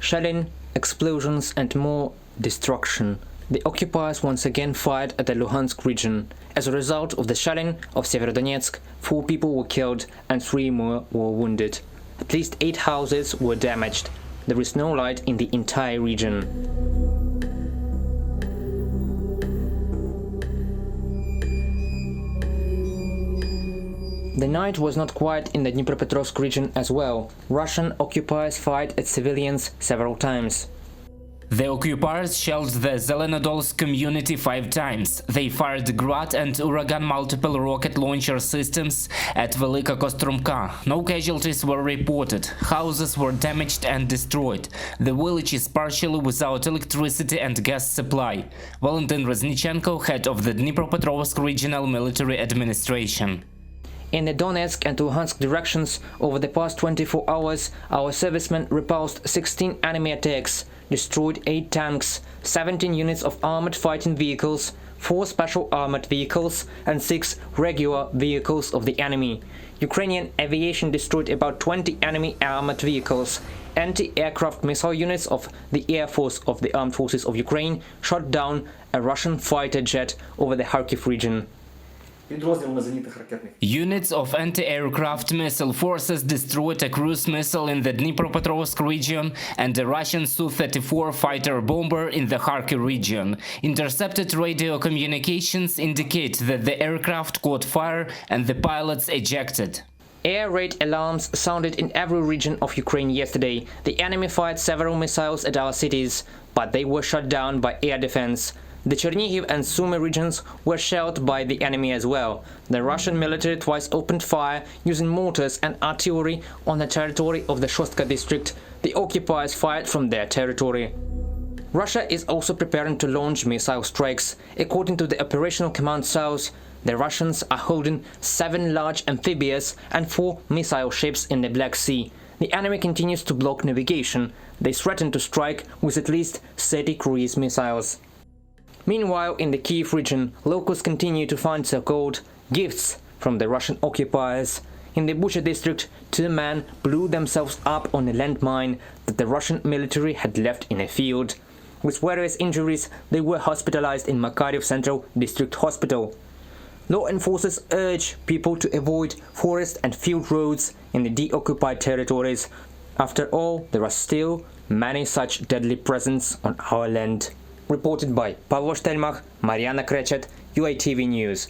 Shelling, explosions and more destruction. The occupiers once again fired at the Luhansk region. As a result of the shelling of Severodonetsk, 4 people were killed and 3 more were wounded. At least 8 houses were damaged. There is no light in the entire region. The night was not quiet in the Dnipropetrovsk region as well. Russian occupiers fired at civilians several times. The occupiers shelled the Zelenodolsk community 5 times. They fired Grad and Uragan multiple rocket launcher systems at Velika Kostromka. No casualties were reported. Houses were damaged and destroyed. The village is partially without electricity and gas supply. Valentin Reznichenko, head of the Dnipropetrovsk Regional Military Administration. In the Donetsk and Luhansk directions, over the past 24 hours, our servicemen repulsed 16 enemy attacks, destroyed 8 tanks, 17 units of armored fighting vehicles, 4 special armored vehicles, and 6 regular vehicles of the enemy. Ukrainian aviation destroyed about 20 enemy armored vehicles. Anti-aircraft missile units of the Air Force of the Armed Forces of Ukraine shot down a Russian fighter jet over the Kharkiv region. Units of anti-aircraft missile forces destroyed a cruise missile in the Dnipropetrovsk region and a Russian Su-34 fighter bomber in the Kharkiv region. Intercepted radio communications indicate that the aircraft caught fire and the pilots ejected. Air raid alarms sounded in every region of Ukraine yesterday. The enemy fired several missiles at our cities, but they were shot down by air defense. The Chernihiv and Sumy regions were shelled by the enemy as well. The Russian military twice opened fire using mortars and artillery on the territory of the Shostka district. The occupiers fired from their territory. Russia is also preparing to launch missile strikes. According to the Operational Command South, the Russians are holding 7 large amphibious and 4 missile ships in the Black Sea. The enemy continues to block navigation. They threaten to strike with at least 30 cruise missiles. Meanwhile, in the Kiev region, locals continue to find so-called gifts from the Russian occupiers. In the Bucha district, 2 men blew themselves up on a landmine that the Russian military had left in a field. With various injuries, they were hospitalized in Makariv Central District Hospital. Law enforcers urge people to avoid forest and field roads in the deoccupied territories. After all, there are still many such deadly presence on our land. Reported by Pavlo Stelmach, Mariana Krechet, UATV News.